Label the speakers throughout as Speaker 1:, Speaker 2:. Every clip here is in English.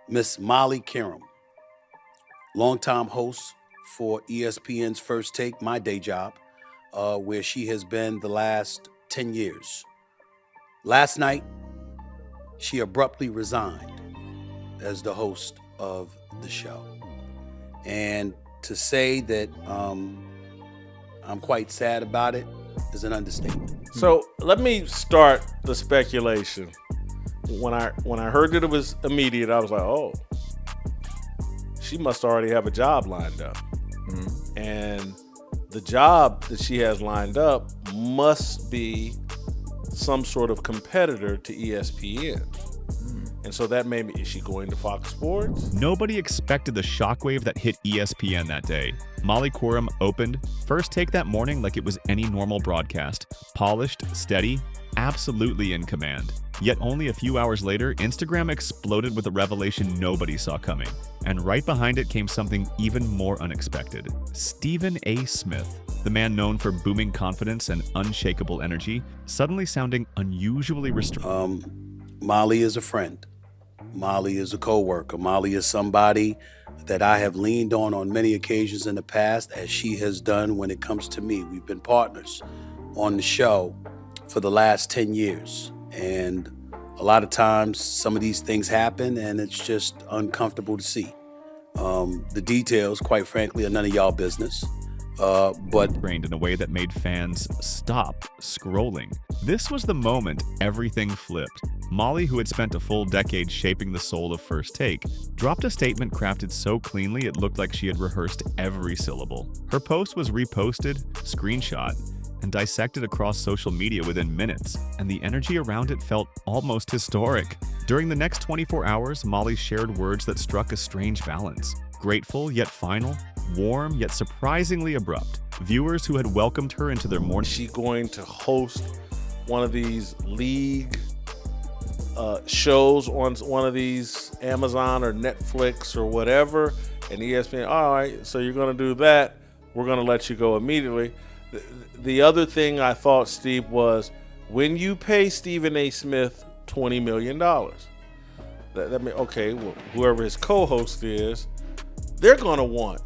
Speaker 1: Miss Molly Qerim, longtime host for ESPN's First Take, my day job, where she has been the last 10 years. Last night, she abruptly resigned as the host of the show. And to say that I'm quite sad about it is an understatement.
Speaker 2: So let me start the speculation. When I heard that it was immediate, I was like, oh, she must already have a job lined up. Mm-hmm. And the job that she has lined up must be some sort of competitor to ESPN. And so that made me, is she going to Fox Sports?
Speaker 3: Nobody expected the shockwave that hit ESPN that day. Molly Qerim opened First Take that morning like it was any normal broadcast. Polished, steady, absolutely in command. Yet only a few hours later, Instagram exploded with a revelation nobody saw coming. And right behind it came something even more unexpected. Stephen A. Smith, the man known for booming confidence and unshakable energy, suddenly sounding unusually restrained.
Speaker 1: Molly is a friend. Molly is a co-worker. Molly is somebody that I have leaned on many occasions in the past, as she has done when it comes to me. We've been partners on the show for the last 10 years. And a lot of times some of these things happen and it's just uncomfortable to see. The details, quite frankly, are none of y'all business. But
Speaker 3: trained in a way that made fans stop scrolling. This was the moment everything flipped. Molly, who had spent a full decade shaping the soul of First Take, dropped a statement crafted so cleanly it looked like she had rehearsed every syllable. Her post was reposted, screenshot, and dissected across social media within minutes, and the energy around it felt almost historic. During the next 24 hours, Molly shared words that struck a strange balance. Grateful yet final, warm yet surprisingly abrupt. Viewers who had welcomed her into their morning.
Speaker 2: Is she going to host one of these league shows on one of these Amazon or Netflix or whatever? And ESPN, all right, so you're going to do that. We're going to let you go immediately. The other thing I thought, Steve, was when you pay Stephen A. Smith $20 million, that means, okay, well, whoever his co-host is, they're going to want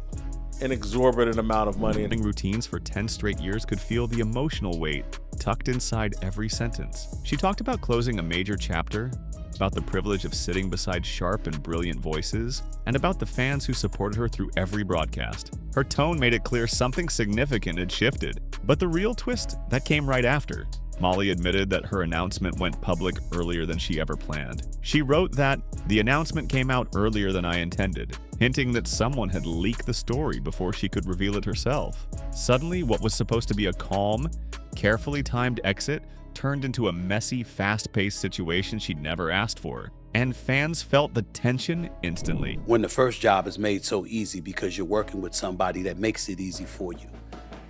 Speaker 2: an exorbitant amount of money.
Speaker 3: Routines for 10 straight years could feel the emotional weight tucked inside every sentence. She talked about closing a major chapter, about the privilege of sitting beside sharp and brilliant voices, and about the fans who supported her through every broadcast. Her tone made it clear something significant had shifted, but the real twist, that came right after. Molly admitted that her announcement went public earlier than she ever planned. She wrote that, "The announcement came out earlier than I intended," hinting that someone had leaked the story before she could reveal it herself. Suddenly, what was supposed to be a calm, carefully timed exit turned into a messy, fast-paced situation she'd never asked for. And fans felt the tension instantly.
Speaker 1: When the first job is made so easy because you're working with somebody that makes it easy for you.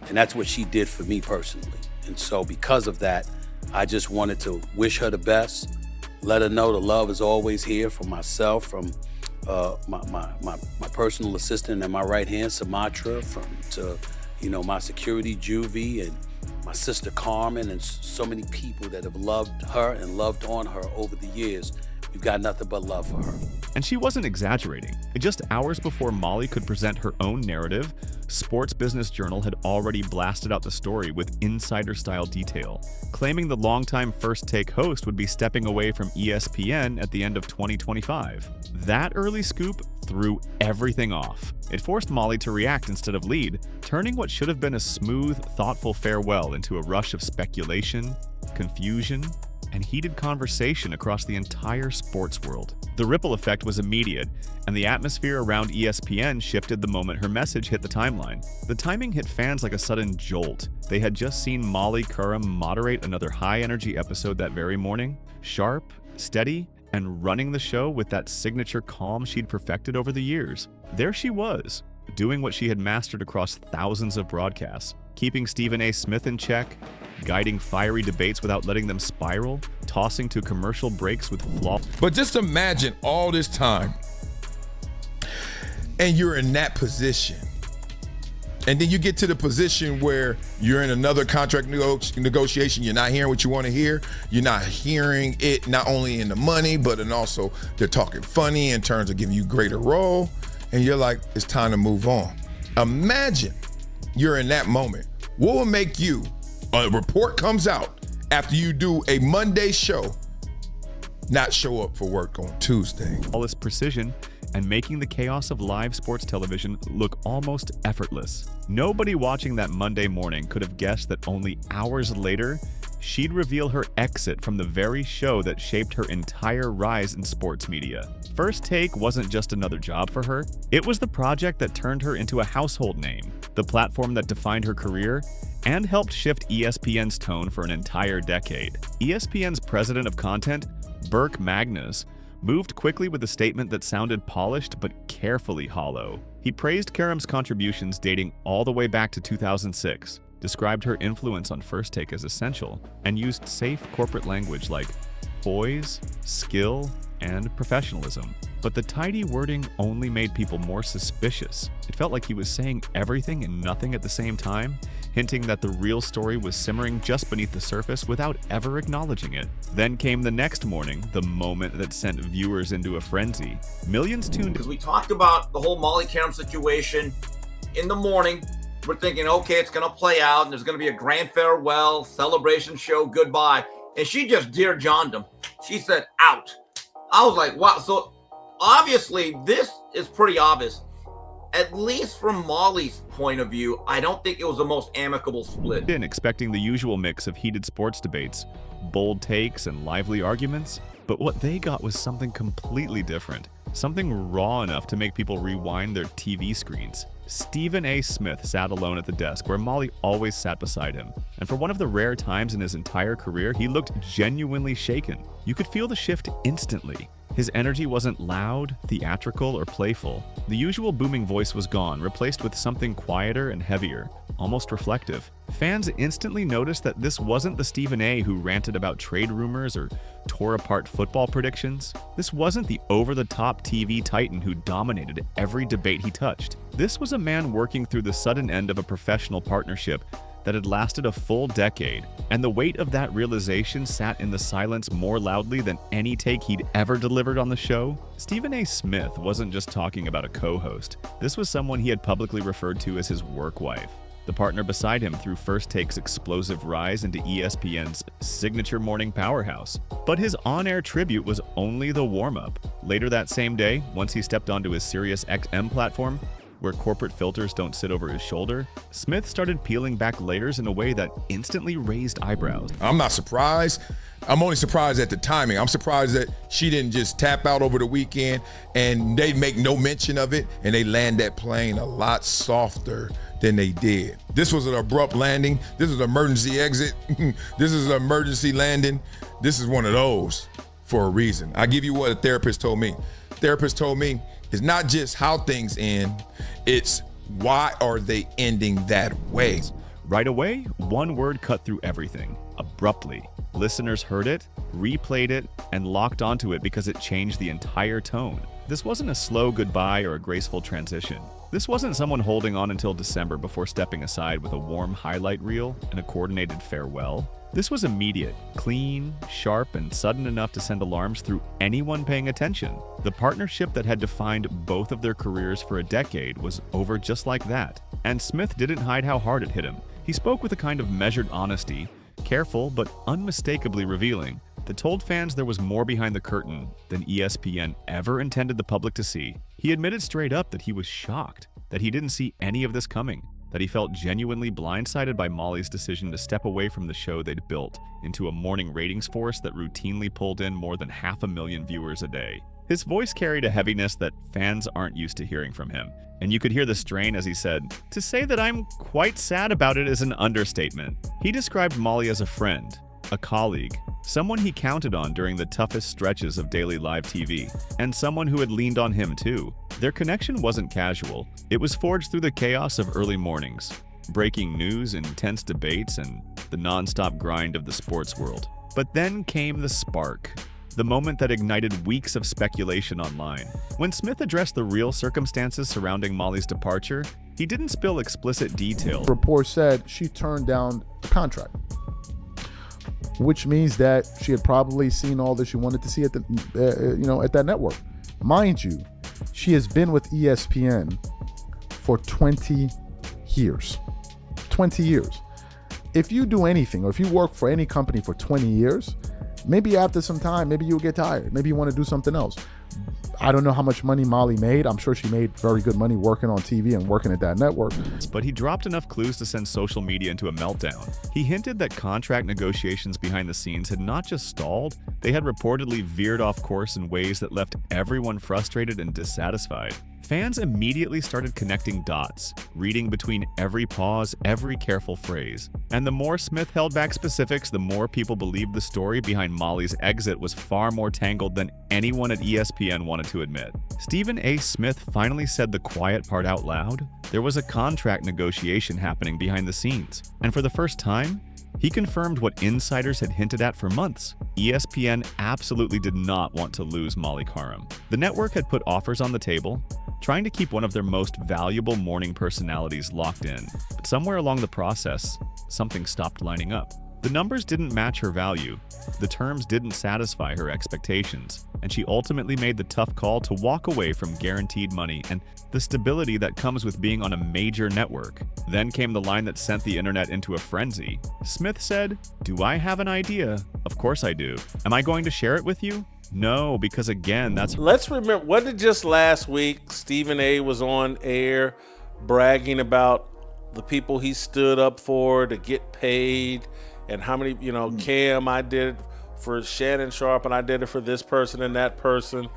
Speaker 1: And that's what she did for me personally. And so because of that, I just wanted to wish her the best, let her know the love is always here from myself, from my personal assistant and my right hand, Sumatra, my security, Juvie, and my sister Carmen, and so many people that have loved her and loved on her over the years. We've got nothing but love for her.
Speaker 3: And she wasn't exaggerating. Just hours before Molly could present her own narrative, Sports Business Journal had already blasted out the story with insider-style detail, claiming the longtime First Take host would be stepping away from ESPN at the end of 2025. That early scoop threw everything off. It forced Molly to react instead of lead, turning what should have been a smooth, thoughtful farewell into a rush of speculation, confusion, and heated conversation across the entire sports world. The ripple effect was immediate, and the atmosphere around ESPN shifted the moment her message hit the timeline. The timing hit fans like a sudden jolt. They had just seen Molly Qerim moderate another high-energy episode that very morning, sharp, steady, and running the show with that signature calm she'd perfected over the years. There she was, doing what she had mastered across thousands of broadcasts, keeping Stephen A. Smith in check, guiding fiery debates without letting them spiral, tossing to commercial breaks with flaw.
Speaker 4: But just imagine all this time, and you're in that position, And then you get to the position where you're in another contract negotiation. You're not hearing what you want to hear. You're not hearing it not only in the money, but in also they're talking funny in terms of giving you greater role. And you're like, it's time to move on. Imagine you're in that moment. What will make you, a report comes out after you do a Monday show, not show up for work on Tuesday?
Speaker 3: All this precision and making the chaos of live sports television look almost effortless. Nobody watching that Monday morning could have guessed that only hours later, she'd reveal her exit from the very show that shaped her entire rise in sports media. First Take wasn't just another job for her, it was the project that turned her into a household name, the platform that defined her career, and helped shift ESPN's tone for an entire decade. ESPN's president of content, Burke Magnus, moved quickly with a statement that sounded polished but carefully hollow. He praised Qerim's contributions dating all the way back to 2006, described her influence on First Take as essential, and used safe corporate language like poise, skill, and professionalism. But the tidy wording only made people more suspicious. It felt like he was saying everything and nothing at the same time, hinting that the real story was simmering just beneath the surface without ever acknowledging it. Then came the next morning, the moment that sent viewers into a frenzy. Millions tuned
Speaker 5: because we talked about the whole Molly Qerim situation in the morning. We're thinking, okay, it's going to play out, and there's going to be a grand farewell, celebration show, goodbye. And she just Dear John'd him. She said, out. I was like, wow. So obviously, this is pretty obvious. At least from Molly's point of view, I don't think it was the most amicable split.
Speaker 3: in expecting the usual mix of heated sports debates, bold takes, and lively arguments. But what they got was something completely different. Something raw enough to make people rewind their TV screens. Stephen A. Smith sat alone at the desk where Molly always sat beside him. And for one of the rare times in his entire career, he looked genuinely shaken. You could feel the shift instantly. His energy wasn't loud, theatrical, or playful. The usual booming voice was gone, replaced with something quieter and heavier, almost reflective. Fans instantly noticed that this wasn't the Stephen A. who ranted about trade rumors or tore apart football predictions. This wasn't the over-the-top TV titan who dominated every debate he touched. This was a man working through the sudden end of a professional partnership that had lasted a full decade, and the weight of that realization sat in the silence more loudly than any take he'd ever delivered on the show. Stephen A. Smith wasn't just talking about a co-host. This was someone he had publicly referred to as his work wife, the partner beside him through First Take's explosive rise into ESPN's signature morning powerhouse. But his on-air tribute was only the warm-up. Later that same day, once he stepped onto his Sirius XM platform, where corporate filters don't sit over his shoulder, Smith started peeling back layers in a way that instantly raised eyebrows.
Speaker 4: I'm not surprised. I'm only surprised at the timing. I'm surprised that she didn't just tap out over the weekend and they make no mention of it and they land that plane a lot softer than they did. This was an abrupt landing. This is an emergency exit. This is an emergency landing. This is one of those for a reason. I give you what a therapist told me. Therapist told me it's not just how things end, it's why are they ending that way?
Speaker 3: Right away, one word cut through everything: abruptly. Listeners heard it, replayed it, and locked onto it because it changed the entire tone. This wasn't a slow goodbye or a graceful transition. This wasn't someone holding on until December before stepping aside with a warm highlight reel and a coordinated farewell. This was immediate, clean, sharp, and sudden enough to send alarms through anyone paying attention. The partnership that had defined both of their careers for a decade was over just like that. And Smith didn't hide how hard it hit him. He spoke with a kind of measured honesty, careful but unmistakably revealing, that told fans there was more behind the curtain than ESPN ever intended the public to see. He admitted straight up that he was shocked, that he didn't see any of this coming, that he felt genuinely blindsided by Molly's decision to step away from the show they'd built into a morning ratings force that routinely pulled in more than 500,000 viewers a day. His voice carried a heaviness that fans aren't used to hearing from him, and you could hear the strain as he said, "To say that I'm quite sad about it is an understatement." He described Molly as a friend, a colleague, someone he counted on during the toughest stretches of daily live TV, and someone who had leaned on him too. Their connection wasn't casual. It was forged through the chaos of early mornings, breaking news, intense debates, and the non-stop grind of the sports world. But then came the spark, the moment that ignited weeks of speculation online. When Smith addressed the real circumstances surrounding Molly's departure, He didn't spill explicit details.
Speaker 6: Report said she turned down the contract, which means that she had probably seen all that she wanted to see at the, at that network. Mind you, she has been with ESPN for 20 years. 20 years. If you do anything, or if you work for any company for 20 years, maybe after some time, maybe you'll get tired. Maybe you want to do something else. I don't know how much money Molly made. I'm sure she made very good money working on TV and working at that network.
Speaker 3: But he dropped enough clues to send social media into a meltdown. He hinted that contract negotiations behind the scenes had not just stalled, they had reportedly veered off course in ways that left everyone frustrated and dissatisfied. Fans immediately started connecting dots, reading between every pause, every careful phrase. And the more Smith held back specifics, the more people believed the story behind Molly's exit was far more tangled than anyone at ESPN wanted to admit. Stephen A. Smith finally said the quiet part out loud. There was a contract negotiation happening behind the scenes. And for the first time, he confirmed what insiders had hinted at for months. ESPN absolutely did not want to lose Molly Qerim. The network had put offers on the table, trying to keep one of their most valuable morning personalities locked in. But somewhere along the process, something stopped lining up. The numbers didn't match her value, the terms didn't satisfy her expectations, and she ultimately made the tough call to walk away from guaranteed money and the stability that comes with being on a major network. Then came the line that sent the internet into a frenzy. Smith said, "Do I have an idea? Of course I do. Am I going to share it with you? No, because again, that's..."
Speaker 2: Let's remember, wasn't it just last week Stephen A. was on air bragging about the people he stood up for to get paid, and how many, Cam, I did it for Shannon Sharp, and I did it for this person and that person.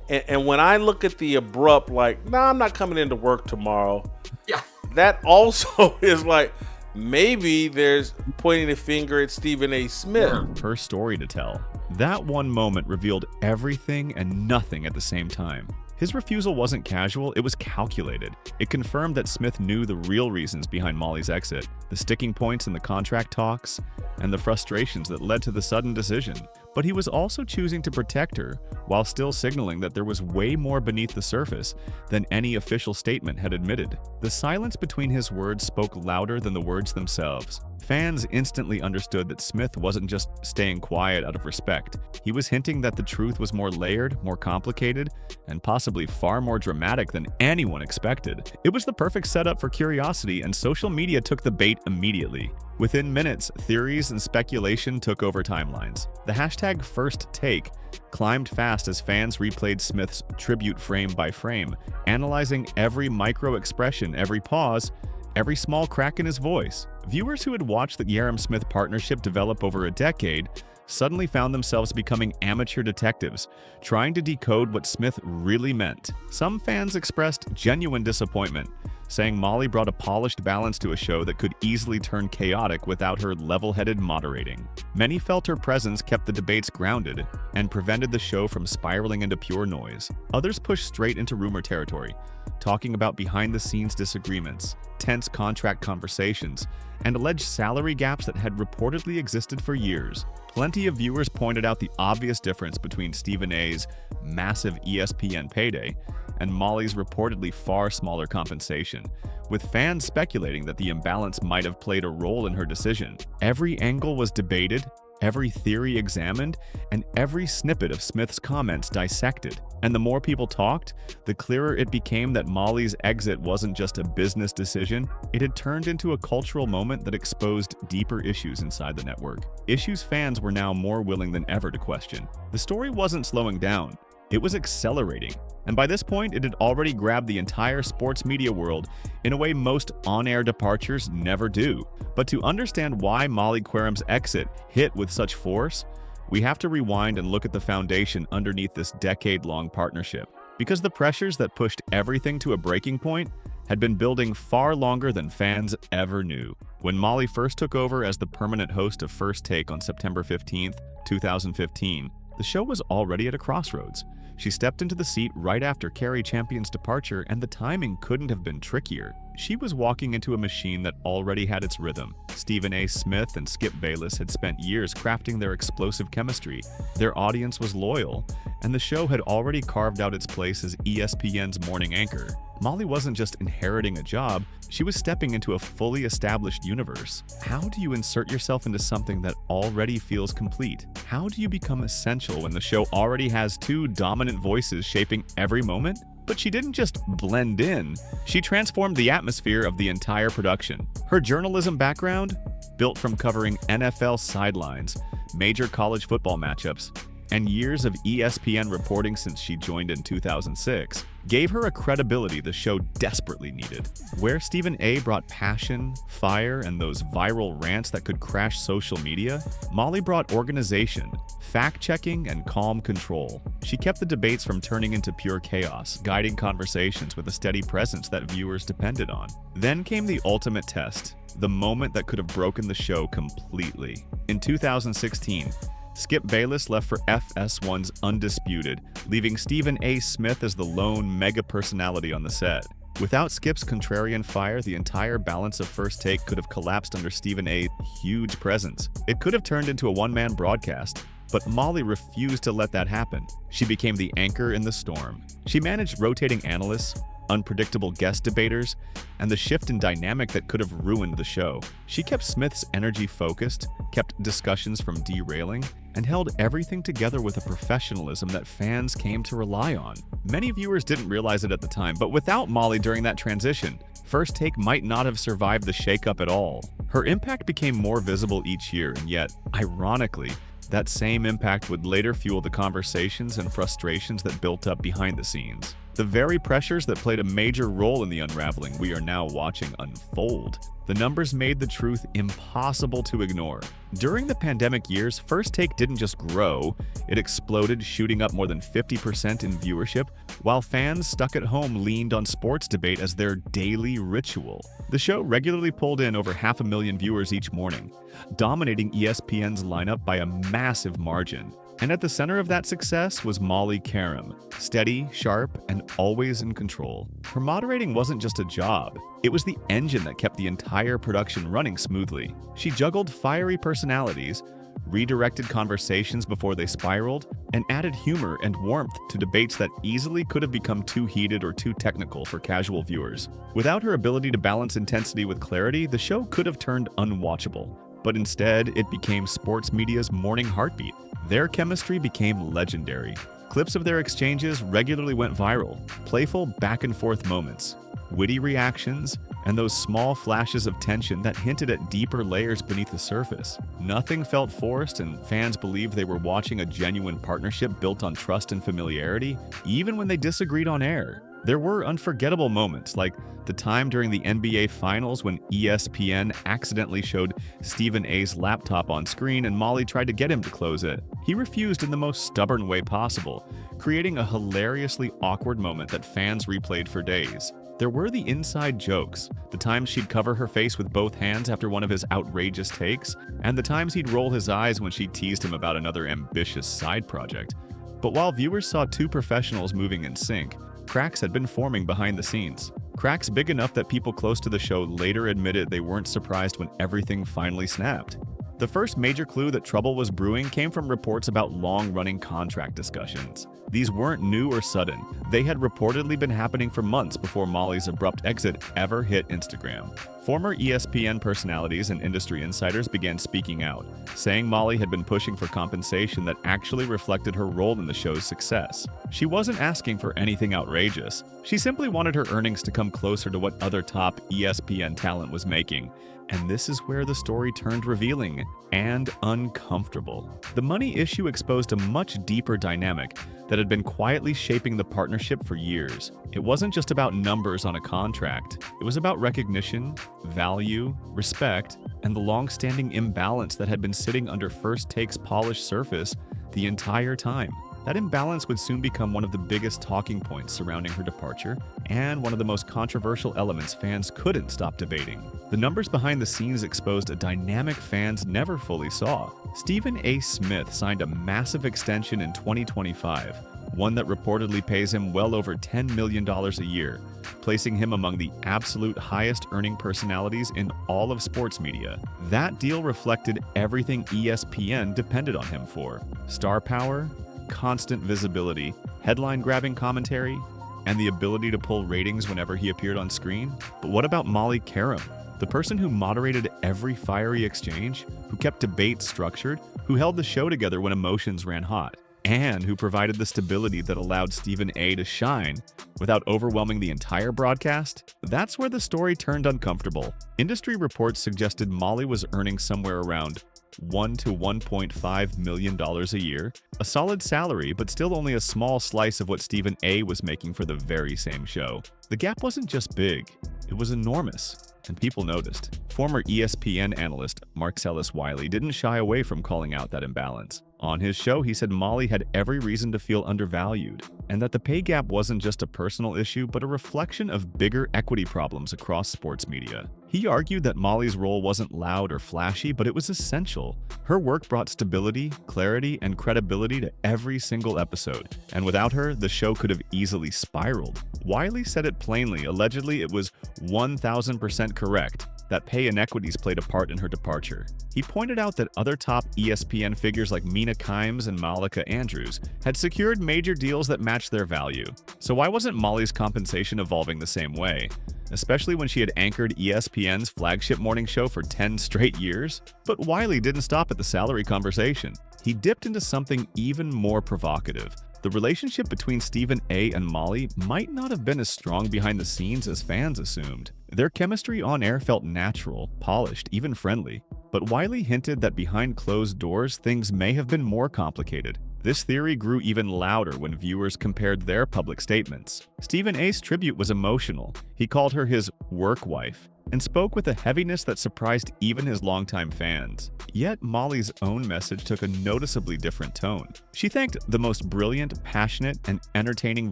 Speaker 2: And when I look at the abrupt, like, nah, I'm not coming into work tomorrow.
Speaker 5: Yeah.
Speaker 2: That also is like, maybe there's pointing a finger at Stephen A. Smith.
Speaker 3: Her story to tell. That one moment revealed everything and nothing at the same time. His refusal wasn't casual, it was calculated. It confirmed that Smith knew the real reasons behind Molly's exit, the sticking points in the contract talks, and the frustrations that led to the sudden decision. But he was also choosing to protect her, while still signaling that there was way more beneath the surface than any official statement had admitted. The silence between his words spoke louder than the words themselves. Fans instantly understood that Smith wasn't just staying quiet out of respect. He was hinting that the truth was more layered, more complicated, and possibly far more dramatic than anyone expected. It was the perfect setup for curiosity, and social media took the bait immediately. Within minutes, theories and speculation took over timelines. The hashtag #FirstTake climbed fast as fans replayed Smith's tribute frame by frame, analyzing every micro-expression, every pause, every small crack in his voice. Viewers who had watched the Qerim-Smith partnership develop over a decade suddenly found themselves becoming amateur detectives, trying to decode what Smith really meant. Some fans expressed genuine disappointment, saying Molly brought a polished balance to a show that could easily turn chaotic without her level-headed moderating. Many felt her presence kept the debates grounded and prevented the show from spiraling into pure noise. Others pushed straight into rumor territory, talking about behind-the-scenes disagreements, tense contract conversations, and alleged salary gaps that had reportedly existed for years. Plenty of viewers pointed out the obvious difference between Stephen A.'s massive ESPN payday and Molly's reportedly far smaller compensation, with fans speculating that the imbalance might have played a role in her decision. Every angle was debated, every theory examined, and every snippet of Smith's comments dissected. And the more people talked, the clearer it became that Molly's exit wasn't just a business decision, it had turned into a cultural moment that exposed deeper issues inside the network. Issues fans were now more willing than ever to question. The story wasn't slowing down, it was accelerating. And by this point, it had already grabbed the entire sports media world in a way most on-air departures never do. But to understand why Molly Qerim's exit hit with such force, we have to rewind and look at the foundation underneath this decade-long partnership. Because the pressures that pushed everything to a breaking point had been building far longer than fans ever knew. When Molly first took over as the permanent host of First Take on September 15, 2015, the show was already at a crossroads. She stepped into the seat right after Cari Champion's departure, and the timing couldn't have been trickier. She was walking into a machine that already had its rhythm. Stephen A. Smith and Skip Bayless had spent years crafting their explosive chemistry. Their audience was loyal, and the show had already carved out its place as ESPN's morning anchor. Molly wasn't just inheriting a job, she was stepping into a fully established universe. How do you insert yourself into something that already feels complete? How do you become essential when the show already has two dominant voices shaping every moment? But she didn't just blend in, she transformed the atmosphere of the entire production. Her journalism background, built from covering NFL sidelines, major college football matchups, and years of ESPN reporting since she joined in 2006, gave her a credibility the show desperately needed. Where Stephen A. brought passion, fire, and those viral rants that could crash social media, Molly brought organization, fact-checking, and calm control. She kept the debates from turning into pure chaos, guiding conversations with a steady presence that viewers depended on. Then came the ultimate test, the moment that could have broken the show completely. In 2016, Skip Bayless left for FS1's Undisputed, leaving Stephen A. Smith as the lone mega personality on the set. Without Skip's contrarian fire, the entire balance of First Take could have collapsed under Stephen A's huge presence. It could have turned into a one-man broadcast, but Molly refused to let that happen. She became the anchor in the storm. She managed rotating analysts, unpredictable guest debaters, and the shift in dynamic that could have ruined the show. She kept Smith's energy focused, kept discussions from derailing, and held everything together with a professionalism that fans came to rely on. Many viewers didn't realize it at the time, but without Molly during that transition, First Take might not have survived the shakeup at all. Her impact became more visible each year, and yet, ironically, that same impact would later fuel the conversations and frustrations that built up behind the scenes. The very pressures that played a major role in the unraveling we are now watching unfold. The numbers made the truth impossible to ignore. During the pandemic years, First Take didn't just grow, it exploded, shooting up more than 50% in viewership, while fans stuck at home leaned on sports debate as their daily ritual. The show regularly pulled in over 500,000 viewers each morning, dominating ESPN's lineup by a massive margin. And at the center of that success was Molly Qerim, steady, sharp, and always in control. Her moderating wasn't just a job, it was the engine that kept the entire production running smoothly. She juggled fiery personalities, redirected conversations before they spiraled, and added humor and warmth to debates that easily could have become too heated or too technical for casual viewers. Without her ability to balance intensity with clarity, the show could have turned unwatchable. But instead, it became sports media's morning heartbeat. Their chemistry became legendary. Clips of their exchanges regularly went viral, playful back-and-forth moments, witty reactions, and those small flashes of tension that hinted at deeper layers beneath the surface. Nothing felt forced, and fans believed they were watching a genuine partnership built on trust and familiarity, even when they disagreed on air. There were unforgettable moments, like the time during the NBA Finals when ESPN accidentally showed Stephen A's laptop on screen and Molly tried to get him to close it. He refused in the most stubborn way possible, creating a hilariously awkward moment that fans replayed for days. There were the inside jokes, the times she'd cover her face with both hands after one of his outrageous takes, and the times he'd roll his eyes when she teased him about another ambitious side project. But while viewers saw two professionals moving in sync, cracks had been forming behind the scenes. Cracks big enough that people close to the show later admitted they weren't surprised when everything finally snapped. The first major clue that trouble was brewing came from reports about long-running contract discussions. These weren't new or sudden. They had reportedly been happening for months before Molly's abrupt exit ever hit Instagram. Former ESPN personalities and industry insiders began speaking out, saying Molly had been pushing for compensation that actually reflected her role in the show's success. She wasn't asking for anything outrageous. She simply wanted her earnings to come closer to what other top ESPN talent was making. And this is where the story turned revealing and uncomfortable. The money issue exposed a much deeper dynamic that had been quietly shaping the partnership for years. It wasn't just about numbers on a contract. It was about recognition, value, respect, and the long-standing imbalance that had been sitting under First Take's polished surface the entire time. That imbalance would soon become one of the biggest talking points surrounding her departure, and one of the most controversial elements fans couldn't stop debating. The numbers behind the scenes exposed a dynamic fans never fully saw. Stephen A. Smith signed a massive extension in 2025, one that reportedly pays him well over $10 million a year, placing him among the absolute highest earning personalities in all of sports media. That deal reflected everything ESPN depended on him for: star power, constant visibility, headline-grabbing commentary, and the ability to pull ratings whenever he appeared on screen? But what about Molly Qerim, the person who moderated every fiery exchange, who kept debates structured, who held the show together when emotions ran hot, and who provided the stability that allowed Stephen A. to shine without overwhelming the entire broadcast? That's where the story turned uncomfortable. Industry reports suggested Molly was earning somewhere around $1 to $1.5 million a year, a solid salary, but still only a small slice of what Stephen A. was making for the very same show. The gap wasn't just big, it was enormous, and people noticed. Former ESPN analyst Marcellus Wiley didn't shy away from calling out that imbalance. On his show, he said Molly had every reason to feel undervalued, and that the pay gap wasn't just a personal issue, but a reflection of bigger equity problems across sports media. He argued that Molly's role wasn't loud or flashy, but it was essential. Her work brought stability, clarity, and credibility to every single episode, and without her, the show could have easily spiraled. Wiley said it plainly. Allegedly, it was 1,000% correct that pay inequities played a part in her departure. He pointed out that other top ESPN figures like Mina Kimes and Malika Andrews had secured major deals that matched their value. So why wasn't Molly's compensation evolving the same way? Especially when she had anchored ESPN's flagship morning show for 10 straight years? But Wiley didn't stop at the salary conversation. He dipped into something even more provocative. The relationship between Stephen A. and Molly might not have been as strong behind the scenes as fans assumed. Their chemistry on air felt natural, polished, even friendly. But Wiley hinted that behind closed doors, things may have been more complicated. This theory grew even louder when viewers compared their public statements. Stephen A.'s tribute was emotional. He called her his work wife and spoke with a heaviness that surprised even his longtime fans. Yet Molly's own message took a noticeably different tone. She thanked the most brilliant, passionate, and entertaining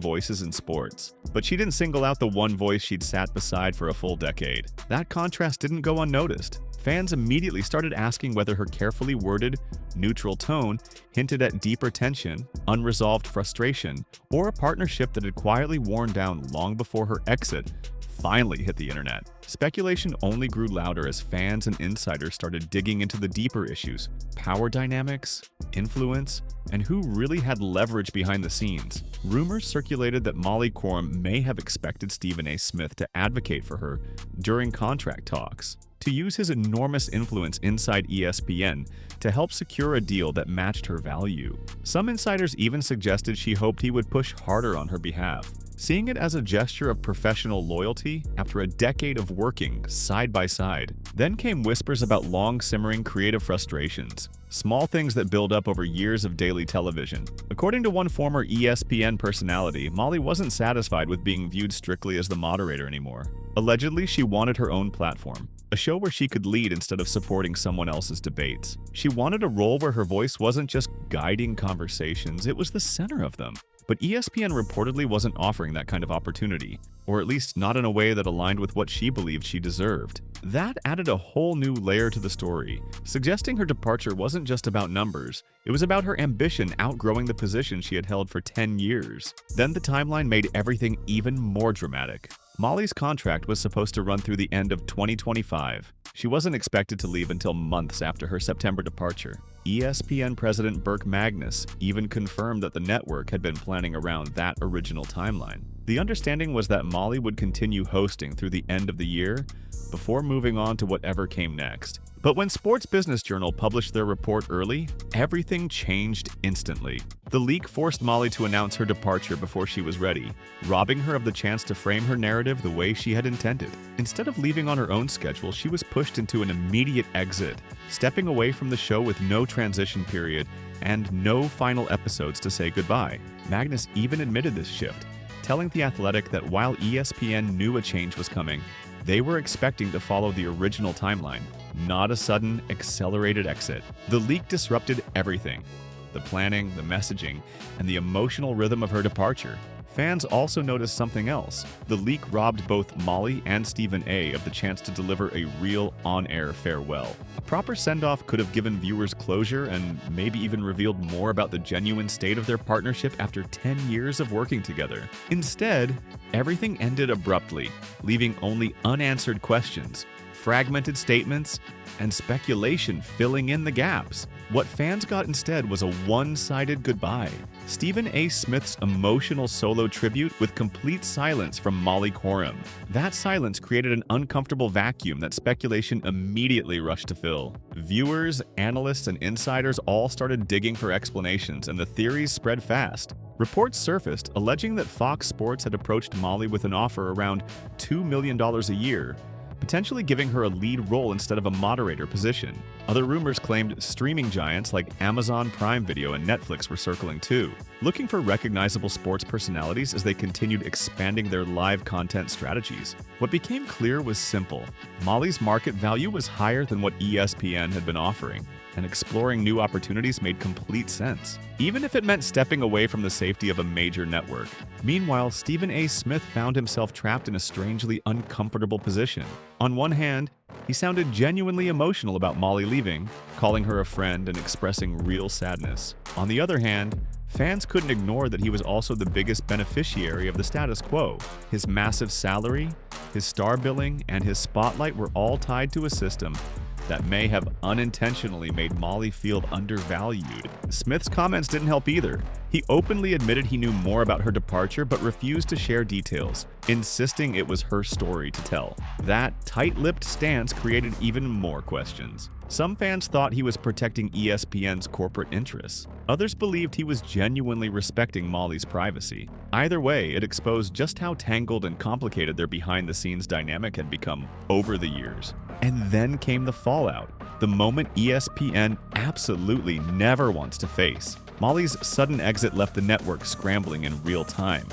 Speaker 3: voices in sports, but she didn't single out the one voice she'd sat beside for a full decade. That contrast didn't go unnoticed. Fans immediately started asking whether her carefully worded, neutral tone hinted at deeper tension, unresolved frustration, or a partnership that had quietly worn down long before her exit finally hit the internet. Speculation only grew louder as fans and insiders started digging into the deeper issues: power dynamics, influence, and who really had leverage behind the scenes. Rumors circulated that Molly Qerim may have expected Stephen A. Smith to advocate for her during contract talks, to use his enormous influence inside ESPN to help secure a deal that matched her value. Some insiders even suggested she hoped he would push harder on her behalf, seeing it as a gesture of professional loyalty after a decade of working side by side. Then came whispers about long-simmering creative frustrations, small things that build up over years of daily television. According to one former ESPN personality, Molly wasn't satisfied with being viewed strictly as the moderator anymore. Allegedly, she wanted her own platform, a show where she could lead instead of supporting someone else's debates. She wanted a role where her voice wasn't just guiding conversations, it was the center of them. But ESPN reportedly wasn't offering that kind of opportunity, or at least not in a way that aligned with what she believed she deserved. That added a whole new layer to the story, suggesting her departure wasn't just about numbers, it was about her ambition outgrowing the position she had held for 10 years. Then the timeline made everything even more dramatic. Molly's contract was supposed to run through the end of 2025. She wasn't expected to leave until months after her September departure. ESPN president Burke Magnus even confirmed that the network had been planning around that original timeline. The understanding was that Molly would continue hosting through the end of the year before moving on to whatever came next. But when Sports Business Journal published their report early, everything changed instantly. The leak forced Molly to announce her departure before she was ready, robbing her of the chance to frame her narrative the way she had intended. Instead of leaving on her own schedule, she was pushed into an immediate exit, stepping away from the show with no transition period and no final episodes to say goodbye. Magnus even admitted this shift, telling The Athletic that while ESPN knew a change was coming, they were expecting to follow the original timeline, not a sudden, accelerated exit. The leak disrupted everything: the planning, the messaging, and the emotional rhythm of her departure. Fans also noticed something else. The leak robbed both Molly and Stephen A. of the chance to deliver a real on-air farewell. A proper send-off could have given viewers closure and maybe even revealed more about the genuine state of their partnership after 10 years of working together. Instead, everything ended abruptly, leaving only unanswered questions, fragmented statements, and speculation filling in the gaps. What fans got instead was a one-sided goodbye. Stephen A. Smith's emotional solo tribute with complete silence from Molly Qerim. That silence created an uncomfortable vacuum that speculation immediately rushed to fill. Viewers, analysts, and insiders all started digging for explanations, and the theories spread fast. Reports surfaced alleging that Fox Sports had approached Molly with an offer around $2 million a year, potentially giving her a lead role instead of a moderator position. Other rumors claimed streaming giants like Amazon Prime Video and Netflix were circling too, looking for recognizable sports personalities as they continued expanding their live content strategies. What became clear was simple. Molly's market value was higher than what ESPN had been offering, and exploring new opportunities made complete sense, even if it meant stepping away from the safety of a major network. Meanwhile, Stephen A. Smith found himself trapped in a strangely uncomfortable position. On one hand, he sounded genuinely emotional about Molly leaving, calling her a friend and expressing real sadness. On the other hand, fans couldn't ignore that he was also the biggest beneficiary of the status quo. His massive salary, his star billing, and his spotlight were all tied to a system that may have unintentionally made Molly feel undervalued. Smith's comments didn't help either. He openly admitted he knew more about her departure but refused to share details, insisting it was her story to tell. That tight-lipped stance created even more questions. Some fans thought he was protecting ESPN's corporate interests. Others believed he was genuinely respecting Molly's privacy. Either way, it exposed just how tangled and complicated their behind-the-scenes dynamic had become over the years. And then came the fallout, the moment ESPN absolutely never wants to face. Molly's sudden exit left the network scrambling in real time,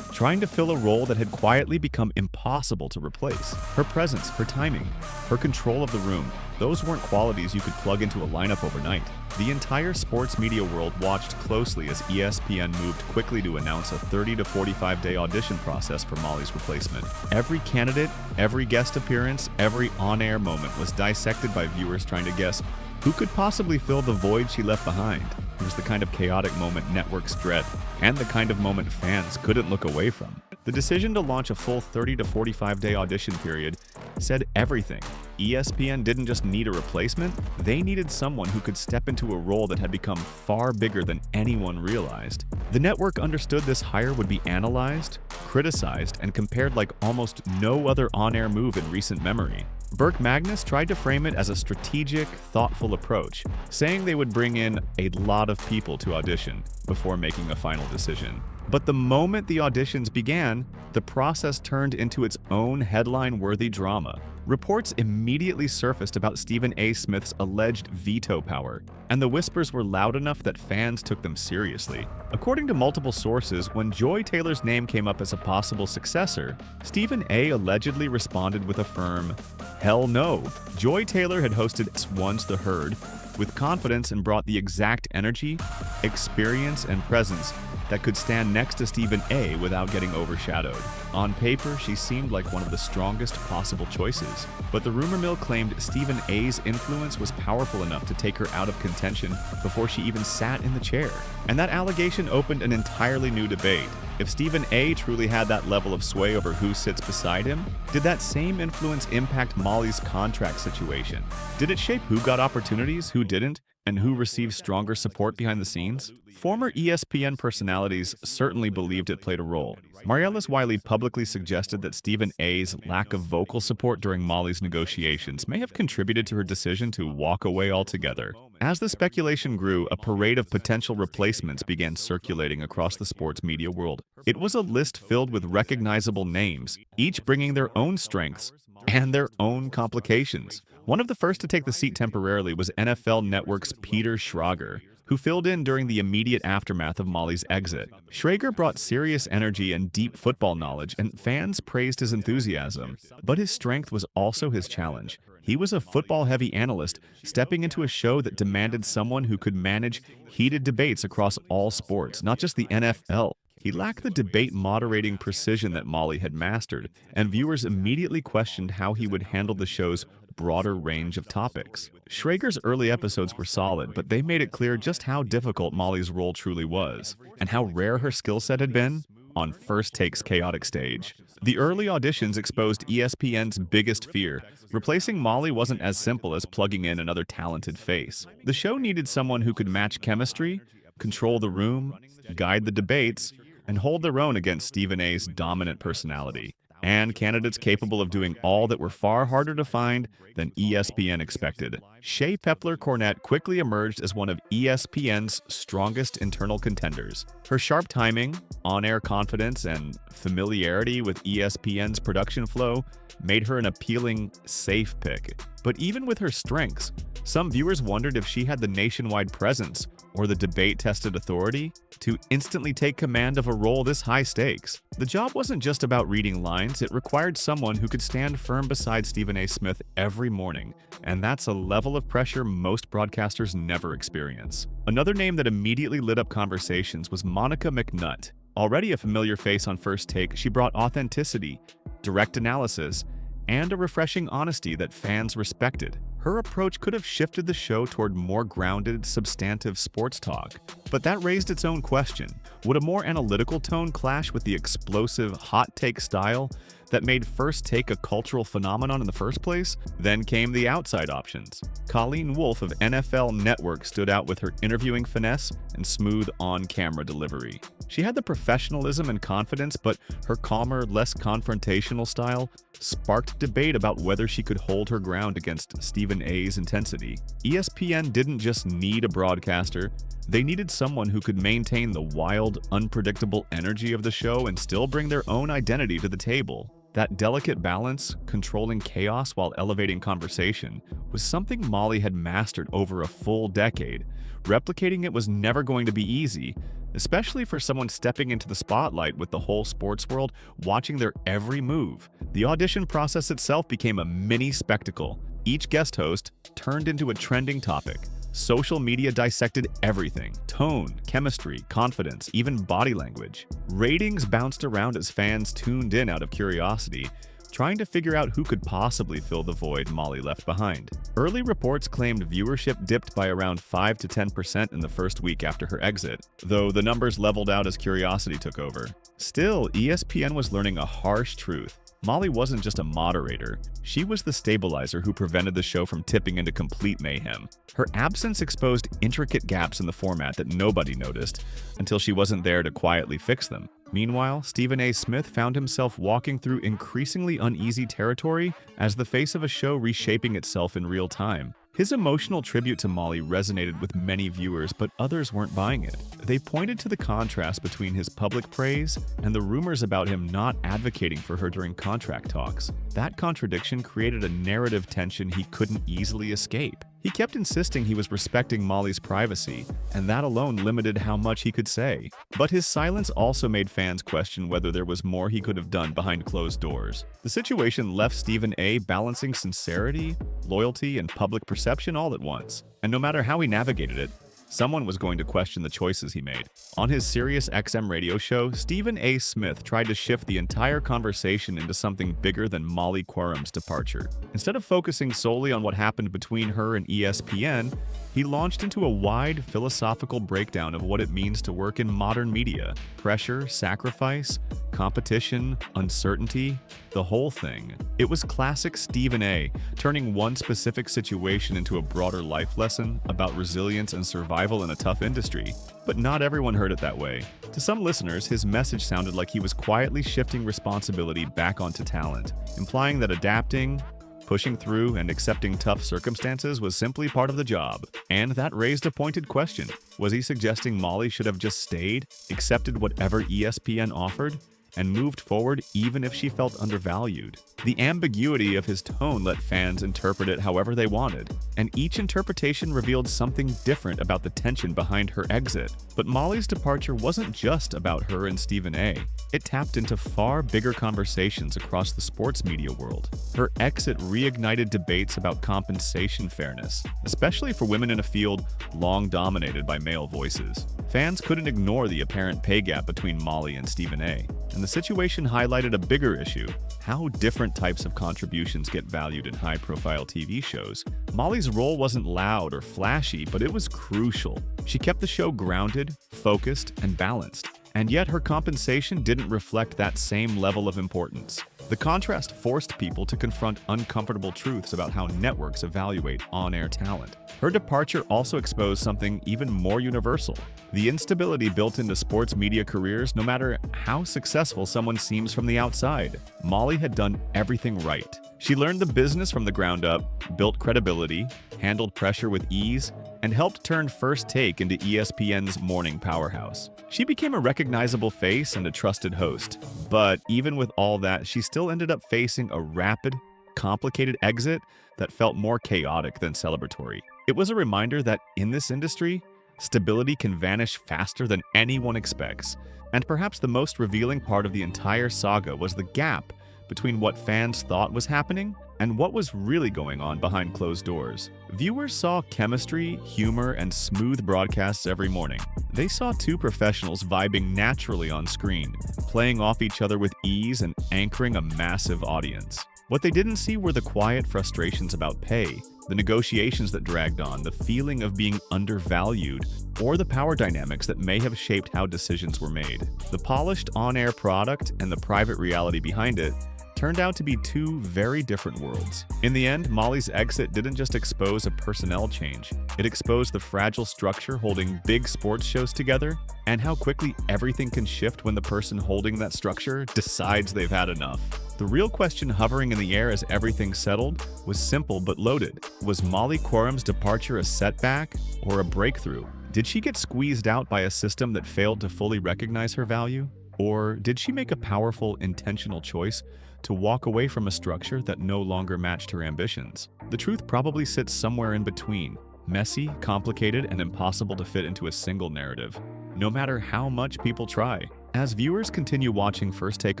Speaker 3: trying to fill a role that had quietly become impossible to replace. Her presence, her timing, her control of the room, those weren't qualities you could plug into a lineup overnight. The entire sports media world watched closely as ESPN moved quickly to announce a 30 to 45-day audition process for Molly's replacement. Every candidate, every guest appearance, every on-air moment was dissected by viewers trying to guess who could possibly fill the void she left behind. It was the kind of chaotic moment networks dread, and the kind of moment fans couldn't look away from. The decision to launch a full 30 to 45-day audition period said everything. ESPN didn't just need a replacement, they needed someone who could step into a role that had become far bigger than anyone realized. The network understood this hire would be analyzed, criticized, and compared like almost no other on-air move in recent memory. Burke Magnus tried to frame it as a strategic, thoughtful approach, saying they would bring in a lot of people to audition before making a final decision. But the moment the auditions began, the process turned into its own headline-worthy drama. Reports immediately surfaced about Stephen A. Smith's alleged veto power, and the whispers were loud enough that fans took them seriously. According to multiple sources, when Joy Taylor's name came up as a possible successor, Stephen A. allegedly responded with a firm, "Hell no." Joy Taylor had hosted Once the Herd with confidence and brought the exact energy, experience, and presence that could stand next to Stephen A. without getting overshadowed. On paper, she seemed like one of the strongest possible choices, but the rumor mill claimed Stephen A.'s influence was powerful enough to take her out of contention before she even sat in the chair. And that allegation opened an entirely new debate. If Stephen A. truly had that level of sway over who sits beside him, did that same influence impact Molly's contract situation? Did it shape who got opportunities, who didn't, and who received stronger support behind the scenes? Former ESPN personalities certainly believed it played a role. Mariellis Wiley publicly suggested that Stephen A.'s lack of vocal support during Molly's negotiations may have contributed to her decision to walk away altogether. As the speculation grew, a parade of potential replacements began circulating across the sports media world. It was a list filled with recognizable names, each bringing their own strengths and their own complications. One of the first to take the seat temporarily was NFL Network's Peter Schrager, who filled in during the immediate aftermath of Molly's exit. Schrager brought serious energy and deep football knowledge, and fans praised his enthusiasm. But his strength was also his challenge. He was a football-heavy analyst, stepping into a show that demanded someone who could manage heated debates across all sports, not just the NFL. He lacked the debate moderating precision that Molly had mastered, and viewers immediately questioned how he would handle the show's broader range of topics. Schrager's early episodes were solid, but they made it clear just how difficult Molly's role truly was, and how rare her skill set had been. on First Take's chaotic stage. The early auditions exposed ESPN's biggest fear. Replacing Molly wasn't as simple as plugging in another talented face. The show needed someone who could match chemistry, control the room, guide the debates, and hold their own against Stephen A's dominant personality. And candidates capable of doing all that were far harder to find than ESPN expected. Shea Pepler-Cornett quickly emerged as one of ESPN's strongest internal contenders. Her sharp timing, on-air confidence, and familiarity with ESPN's production flow made her an appealing, safe pick. But even with her strengths, some viewers wondered if she had the nationwide presence or the debate-tested authority to instantly take command of a role this high stakes. The job wasn't just about reading lines, it required someone who could stand firm beside Stephen A. Smith every morning, and that's a level of pressure most broadcasters never experience. Another name that immediately lit up conversations was Monica McNutt. Already a familiar face on First Take, she brought authenticity, direct analysis, and a refreshing honesty that fans respected. Her approach could have shifted the show toward more grounded, substantive sports talk. But that raised its own question. Would a more analytical tone clash with the explosive, hot-take style that made First Take a cultural phenomenon in the first place? Then came the outside options. Colleen Wolfe of NFL Network stood out with her interviewing finesse and smooth on-camera delivery. She had the professionalism and confidence, but her calmer, less confrontational style sparked debate about whether she could hold her ground against Stephen A's intensity. ESPN didn't just need a broadcaster, they needed someone who could maintain the wild, unpredictable energy of the show and still bring their own identity to the table. That delicate balance, controlling chaos while elevating conversation, was something Molly had mastered over a full decade. Replicating it was never going to be easy, especially for someone stepping into the spotlight with the whole sports world watching their every move. The audition process itself became a mini spectacle. Each guest host turned into a trending topic. Social media dissected everything: tone, chemistry, confidence, even body language. Ratings bounced around as fans tuned in out of curiosity, trying to figure out who could possibly fill the void Molly left behind. Early reports claimed viewership dipped by around 5 to 10% in the first week after her exit, though the numbers leveled out as curiosity took over. Still, ESPN was learning a harsh truth. Molly wasn't just a moderator, she was the stabilizer who prevented the show from tipping into complete mayhem. Her absence exposed intricate gaps in the format that nobody noticed until she wasn't there to quietly fix them. Meanwhile, Stephen A. Smith found himself walking through increasingly uneasy territory as the face of a show reshaping itself in real time. His emotional tribute to Molly resonated with many viewers, but others weren't buying it. They pointed to the contrast between his public praise and the rumors about him not advocating for her during contract talks. That contradiction created a narrative tension he couldn't easily escape. He kept insisting he was respecting Molly's privacy, and that alone limited how much he could say. But his silence also made fans question whether there was more he could have done behind closed doors. The situation left Stephen A. balancing sincerity, loyalty, and public perception all at once. And no matter how he navigated it, someone was going to question the choices he made. On his Sirius XM radio show, Stephen A. Smith tried to shift the entire conversation into something bigger than Molly Qerim's departure. Instead of focusing solely on what happened between her and ESPN, he launched into a wide philosophical breakdown of what it means to work in modern media. Pressure, sacrifice, competition, uncertainty, the whole thing. It was classic Stephen A., turning one specific situation into a broader life lesson about resilience and survival in a tough industry. But not everyone heard it that way. To some listeners, his message sounded like he was quietly shifting responsibility back onto talent, implying that adapting, pushing through, and accepting tough circumstances was simply part of the job. And that raised a pointed question. Was he suggesting Molly should have just stayed, accepted whatever ESPN offered, and moved forward even if she felt undervalued? The ambiguity of his tone let fans interpret it however they wanted, and each interpretation revealed something different about the tension behind her exit. But Molly's departure wasn't just about her and Stephen A. It tapped into far bigger conversations across the sports media world. Her exit reignited debates about compensation fairness, especially for women in a field long dominated by male voices. Fans couldn't ignore the apparent pay gap between Molly and Stephen A., and the situation highlighted a bigger issue: how different types of contributions get valued in high-profile TV shows. Molly's role wasn't loud or flashy, but it was crucial. She kept the show grounded, focused, and balanced. And yet her compensation didn't reflect that same level of importance. The contrast forced people to confront uncomfortable truths about how networks evaluate on-air talent. Her departure also exposed something even more universal: the instability built into sports media careers, no matter how successful someone seems from the outside. Molly had done everything right. She learned the business from the ground up, built credibility, handled pressure with ease, and helped turn First Take into ESPN's morning powerhouse. She became a recognizable face and a trusted host. But even with all that, she still ended up facing a rapid, complicated exit that felt more chaotic than celebratory. It was a reminder that in this industry, stability can vanish faster than anyone expects. And perhaps the most revealing part of the entire saga was the gap between what fans thought was happening and what was really going on behind closed doors. Viewers saw chemistry, humor, and smooth broadcasts every morning. They saw two professionals vibing naturally on screen, playing off each other with ease and anchoring a massive audience. What they didn't see were the quiet frustrations about pay, the negotiations that dragged on, the feeling of being undervalued, or the power dynamics that may have shaped how decisions were made. The polished on-air product and the private reality behind it turned out to be two very different worlds. In the end, Molly's exit didn't just expose a personnel change. It exposed the fragile structure holding big sports shows together, and how quickly everything can shift when the person holding that structure decides they've had enough. The real question hovering in the air as everything settled was simple but loaded. Was Molly Qerim's departure a setback or a breakthrough? Did she get squeezed out by a system that failed to fully recognize her value? Or did she make a powerful, intentional choice to walk away from a structure that no longer matched her ambitions? The truth probably sits somewhere in between, messy, complicated, and impossible to fit into a single narrative, no matter how much people try. As viewers continue watching First Take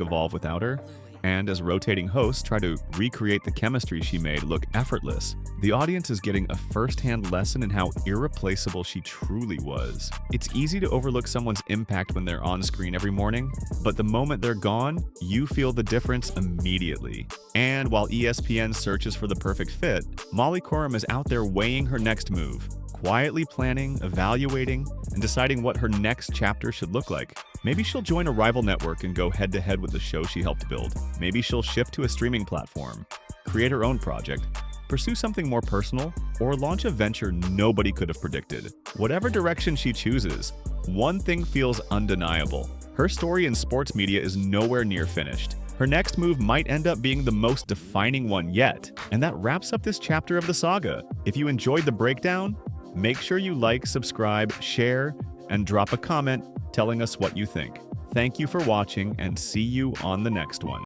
Speaker 3: evolve without her, and as rotating hosts try to recreate the chemistry she made look effortless, the audience is getting a first-hand lesson in how irreplaceable she truly was. It's easy to overlook someone's impact when they're on screen every morning, but the moment they're gone, you feel the difference immediately. And while ESPN searches for the perfect fit, Molly Qerim is out there weighing her next move, quietly planning, evaluating, and deciding what her next chapter should look like. Maybe she'll join a rival network and go head-to-head with the show she helped build. Maybe she'll shift to a streaming platform, create her own project, pursue something more personal, or launch a venture nobody could have predicted. Whatever direction she chooses, one thing feels undeniable: her story in sports media is nowhere near finished. Her next move might end up being the most defining one yet. And that wraps up this chapter of the saga. If you enjoyed the breakdown, make sure you like, subscribe, share, and drop a comment telling us what you think. Thank you for watching, and see you on the next one.